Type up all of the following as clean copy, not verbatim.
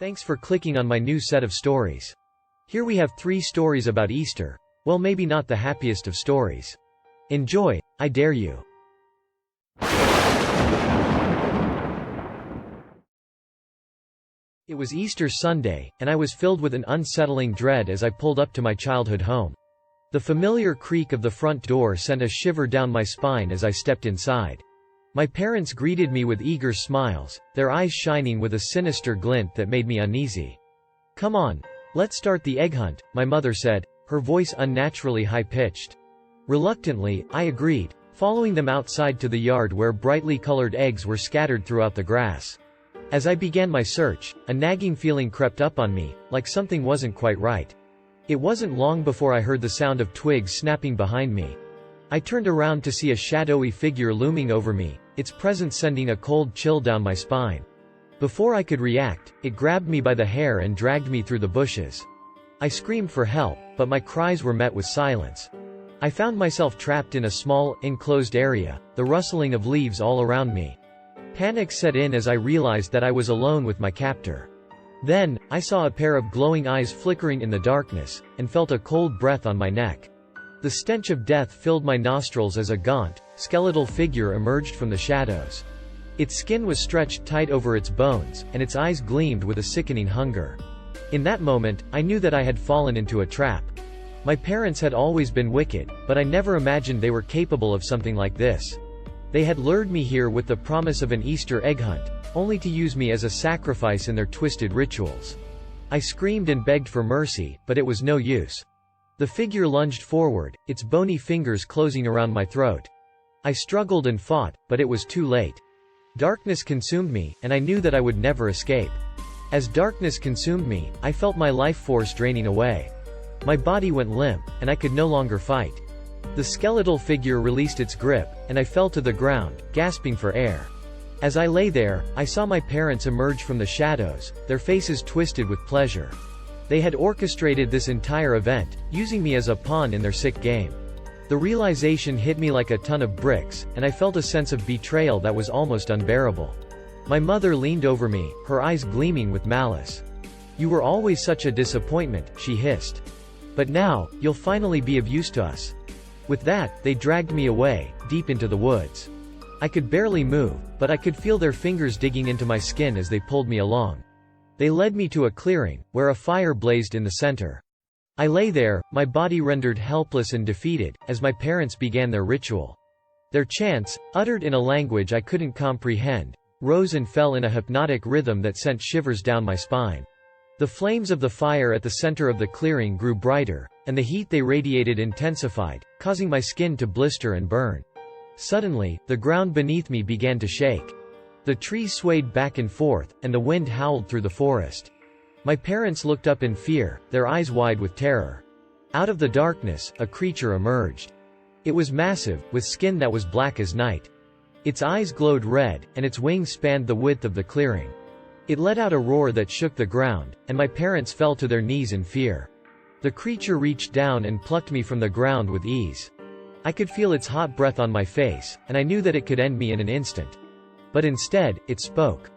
Thanks for clicking on my new set of stories. Here we have 3 stories about Easter. Well, maybe not the happiest of stories. Enjoy, I dare you. It was Easter Sunday, and I was filled with an unsettling dread as I pulled up to my childhood home. The familiar creak of the front door sent a shiver down my spine as I stepped inside. My parents greeted me with eager smiles, their eyes shining with a sinister glint that made me uneasy. "Come on, let's start the egg hunt," my mother said, her voice unnaturally high-pitched. Reluctantly, I agreed, following them outside to the yard where brightly colored eggs were scattered throughout the grass. As I began my search, a nagging feeling crept up on me, like something wasn't quite right. It wasn't long before I heard the sound of twigs snapping behind me. I turned around to see a shadowy figure looming over me, its presence sending a cold chill down my spine. Before I could react, it grabbed me by the hair and dragged me through the bushes. I screamed for help, but my cries were met with silence. I found myself trapped in a small, enclosed area, the rustling of leaves all around me. Panic set in as I realized that I was alone with my captor. Then, I saw a pair of glowing eyes flickering in the darkness, and felt a cold breath on my neck. The stench of death filled my nostrils as a gaunt, skeletal figure emerged from the shadows. Its skin was stretched tight over its bones, and its eyes gleamed with a sickening hunger. In that moment, I knew that I had fallen into a trap. My parents had always been wicked, but I never imagined they were capable of something like this. They had lured me here with the promise of an Easter egg hunt, only to use me as a sacrifice in their twisted rituals. I screamed and begged for mercy, but it was no use. The figure lunged forward, its bony fingers closing around my throat. I struggled and fought, but it was too late. Darkness consumed me, and I knew that I would never escape. As darkness consumed me, I felt my life force draining away. My body went limp, and I could no longer fight. The skeletal figure released its grip, and I fell to the ground, gasping for air. As I lay there, I saw my parents emerge from the shadows, their faces twisted with pleasure. They had orchestrated this entire event, using me as a pawn in their sick game. The realization hit me like a ton of bricks, and I felt a sense of betrayal that was almost unbearable. My mother leaned over me, her eyes gleaming with malice. "You were always such a disappointment," she hissed. "But now, you'll finally be of use to us." With that, they dragged me away, deep into the woods. I could barely move, but I could feel their fingers digging into my skin as they pulled me along. They led me to a clearing, where a fire blazed in the center. I lay there, my body rendered helpless and defeated, as my parents began their ritual. Their chants, uttered in a language I couldn't comprehend, rose and fell in a hypnotic rhythm that sent shivers down my spine. The flames of the fire at the center of the clearing grew brighter, and the heat they radiated intensified, causing my skin to blister and burn. Suddenly, the ground beneath me began to shake. The trees swayed back and forth, and the wind howled through the forest. My parents looked up in fear, their eyes wide with terror. Out of the darkness, a creature emerged. It was massive, with skin that was black as night. Its eyes glowed red, and its wings spanned the width of the clearing. It let out a roar that shook the ground, and my parents fell to their knees in fear. The creature reached down and plucked me from the ground with ease. I could feel its hot breath on my face, and I knew that it could end me in an instant. But instead, it spoke.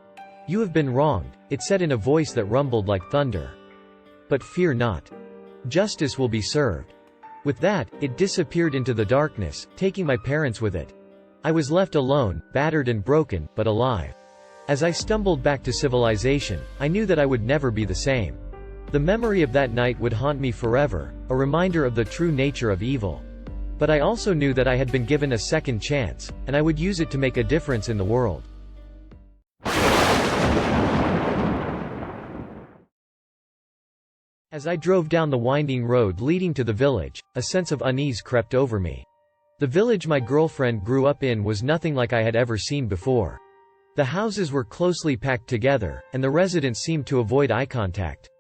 "You have been wronged," it said in a voice that rumbled like thunder. "But fear not. Justice will be served." With that, it disappeared into the darkness, taking my parents with it. I was left alone, battered and broken, but alive. As I stumbled back to civilization, I knew that I would never be the same. The memory of that night would haunt me forever, a reminder of the true nature of evil. But I also knew that I had been given a second chance, and I would use it to make a difference in the world. As I drove down the winding road leading to the village, a sense of unease crept over me. The village my girlfriend grew up in was nothing like I had ever seen before. The houses were closely packed together, and the residents seemed to avoid eye contact.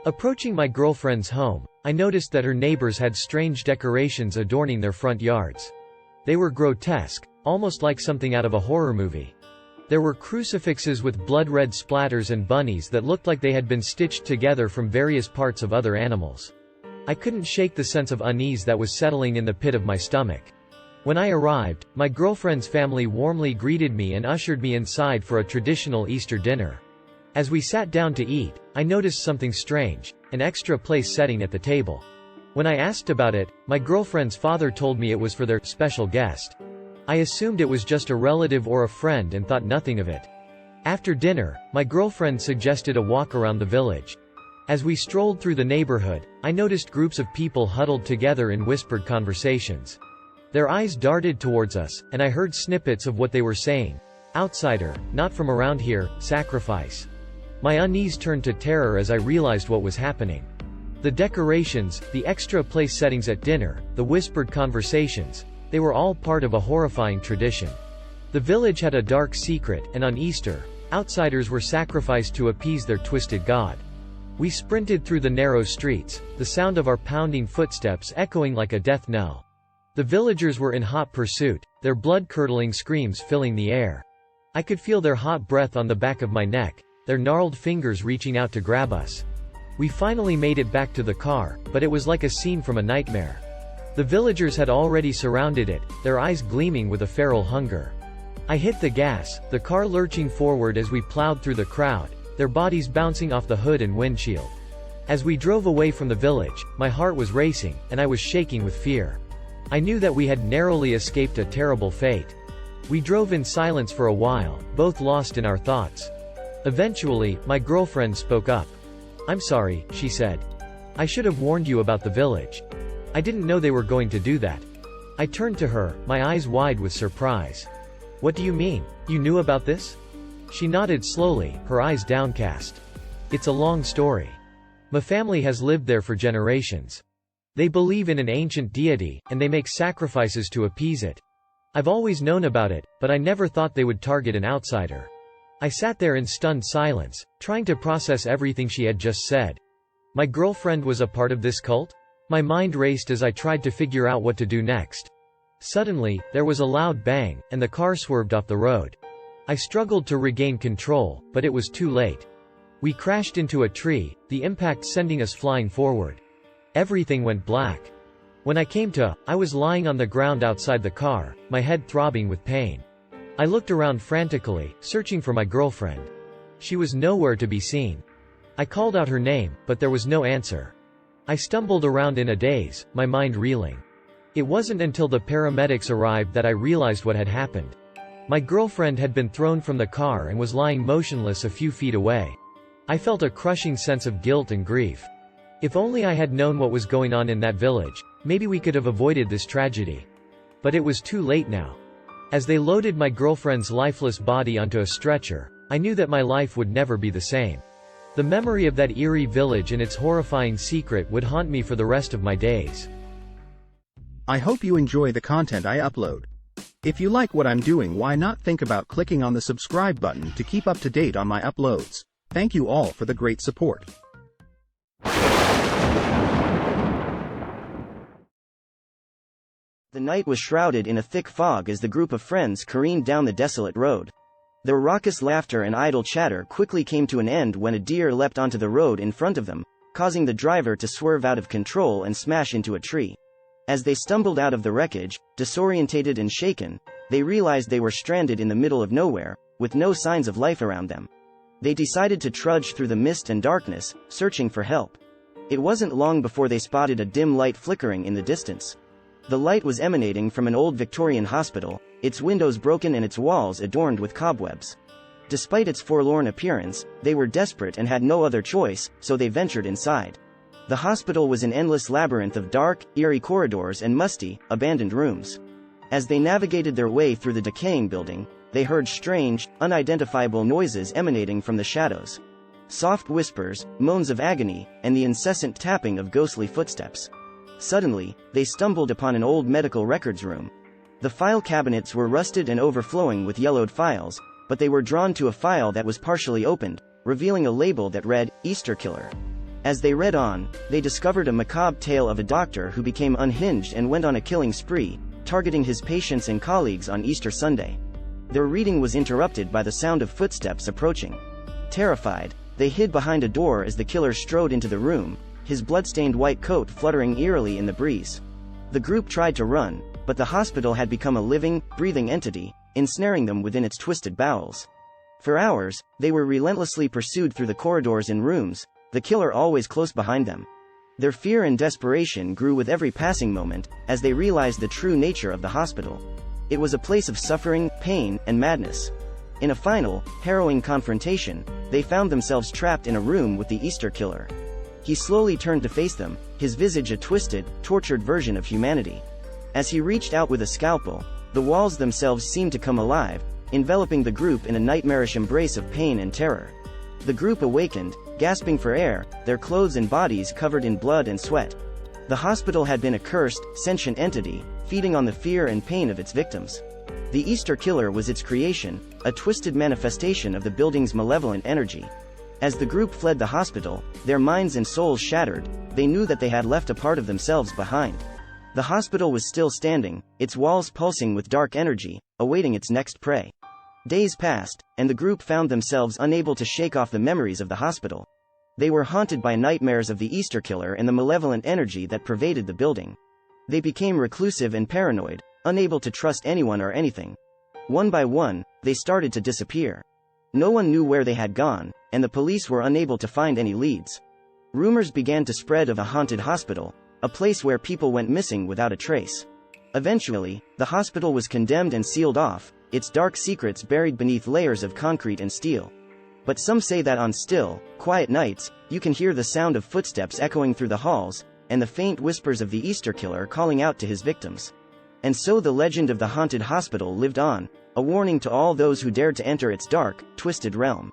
Approaching my girlfriend's home, I noticed that her neighbors had strange decorations adorning their front yards. They were grotesque, almost like something out of a horror movie. There were crucifixes with blood-red splatters and bunnies that looked like they had been stitched together from various parts of other animals. I couldn't shake the sense of unease that was settling in the pit of my stomach. When I arrived, my girlfriend's family warmly greeted me and ushered me inside for a traditional Easter dinner. As we sat down to eat, I noticed something strange, an extra place setting at the table. When I asked about it, my girlfriend's father told me it was for their special guest. I assumed it was just a relative or a friend and thought nothing of it. After dinner, my girlfriend suggested a walk around the village. As we strolled through the neighborhood, I noticed groups of people huddled together in whispered conversations. Their eyes darted towards us, and I heard snippets of what they were saying. Outsider, not from around here, sacrifice. My unease turned to terror as I realized what was happening. The decorations, the extra place settings at dinner, the whispered conversations, they were all part of a horrifying tradition. The village had a dark secret, and on Easter, outsiders were sacrificed to appease their twisted god. We sprinted through the narrow streets, the sound of our pounding footsteps echoing like a death knell. The villagers were in hot pursuit, their blood-curdling screams filling the air. I could feel their hot breath on the back of my neck, their gnarled fingers reaching out to grab us. We finally made it back to the car, but it was like a scene from a nightmare. The villagers had already surrounded it, their eyes gleaming with a feral hunger. I hit the gas, the car lurching forward as we plowed through the crowd, their bodies bouncing off the hood and windshield. As we drove away from the village, my heart was racing, and I was shaking with fear. I knew that we had narrowly escaped a terrible fate. We drove in silence for a while, both lost in our thoughts. Eventually, my girlfriend spoke up. "I'm sorry," she said. "I should have warned you about the village. I didn't know they were going to do that." I turned to her, my eyes wide with surprise. "What do you mean? You knew about this?" She nodded slowly, her eyes downcast. "It's a long story. My family has lived there for generations. They believe in an ancient deity, and they make sacrifices to appease it. I've always known about it, but I never thought they would target an outsider." I sat there in stunned silence, trying to process everything she had just said. My girlfriend was a part of this cult? My mind raced as I tried to figure out what to do next. Suddenly, there was a loud bang, and the car swerved off the road. I struggled to regain control, but it was too late. We crashed into a tree, the impact sending us flying forward. Everything went black. When I came to, I was lying on the ground outside the car, my head throbbing with pain. I looked around frantically, searching for my girlfriend. She was nowhere to be seen. I called out her name, but there was no answer. I stumbled around in a daze, my mind reeling. It wasn't until the paramedics arrived that I realized what had happened. My girlfriend had been thrown from the car and was lying motionless a few feet away. I felt a crushing sense of guilt and grief. If only I had known what was going on in that village, maybe we could have avoided this tragedy. But it was too late now. As they loaded my girlfriend's lifeless body onto a stretcher, I knew that my life would never be the same. The memory of that eerie village and its horrifying secret would haunt me for the rest of my days. I hope you enjoy the content I upload. If you like what I'm doing, why not think about clicking on the subscribe button to keep up to date on my uploads. Thank you all for the great support. The night was shrouded in a thick fog as the group of friends careened down the desolate road. Their raucous laughter and idle chatter quickly came to an end when a deer leapt onto the road in front of them, causing the driver to swerve out of control and smash into a tree. As they stumbled out of the wreckage, disorientated and shaken, they realized they were stranded in the middle of nowhere, with no signs of life around them. They decided to trudge through the mist and darkness, searching for help. It wasn't long before they spotted a dim light flickering in the distance. The light was emanating from an old Victorian hospital, its windows broken and its walls adorned with cobwebs. Despite its forlorn appearance, they were desperate and had no other choice, so they ventured inside. The hospital was an endless labyrinth of dark, eerie corridors and musty, abandoned rooms. As they navigated their way through the decaying building, they heard strange, unidentifiable noises emanating from the shadows. Soft whispers, moans of agony, and the incessant tapping of ghostly footsteps. Suddenly, they stumbled upon an old medical records room. The file cabinets were rusted and overflowing with yellowed files, but they were drawn to a file that was partially opened, revealing a label that read, "Easter Killer." As they read on, they discovered a macabre tale of a doctor who became unhinged and went on a killing spree, targeting his patients and colleagues on Easter Sunday. Their reading was interrupted by the sound of footsteps approaching. Terrified, they hid behind a door as the killer strode into the room, his blood-stained white coat fluttering eerily in the breeze. The group tried to run, but the hospital had become a living, breathing entity, ensnaring them within its twisted bowels. For hours, they were relentlessly pursued through the corridors and rooms, the killer always close behind them. Their fear and desperation grew with every passing moment, as they realized the true nature of the hospital. It was a place of suffering, pain, and madness. In a final, harrowing confrontation, they found themselves trapped in a room with the Easter killer. He slowly turned to face them, his visage a twisted, tortured version of humanity. As he reached out with a scalpel, the walls themselves seemed to come alive, enveloping the group in a nightmarish embrace of pain and terror. The group awakened, gasping for air, their clothes and bodies covered in blood and sweat. The hospital had been a cursed, sentient entity, feeding on the fear and pain of its victims. The Easter killer was its creation, a twisted manifestation of the building's malevolent energy. As the group fled the hospital, their minds and souls shattered, they knew that they had left a part of themselves behind. The hospital was still standing, its walls pulsing with dark energy, awaiting its next prey. Days passed, and the group found themselves unable to shake off the memories of the hospital. They were haunted by nightmares of the Easter killer and the malevolent energy that pervaded the building. They became reclusive and paranoid, unable to trust anyone or anything. One by one, they started to disappear. No one knew where they had gone, and the police were unable to find any leads. Rumors began to spread of a haunted hospital, a place where people went missing without a trace. Eventually, the hospital was condemned and sealed off, its dark secrets buried beneath layers of concrete and steel. But some say that on still, quiet nights, you can hear the sound of footsteps echoing through the halls, and the faint whispers of the Easter killer calling out to his victims. And so the legend of the haunted hospital lived on, a warning to all those who dared to enter its dark, twisted realm.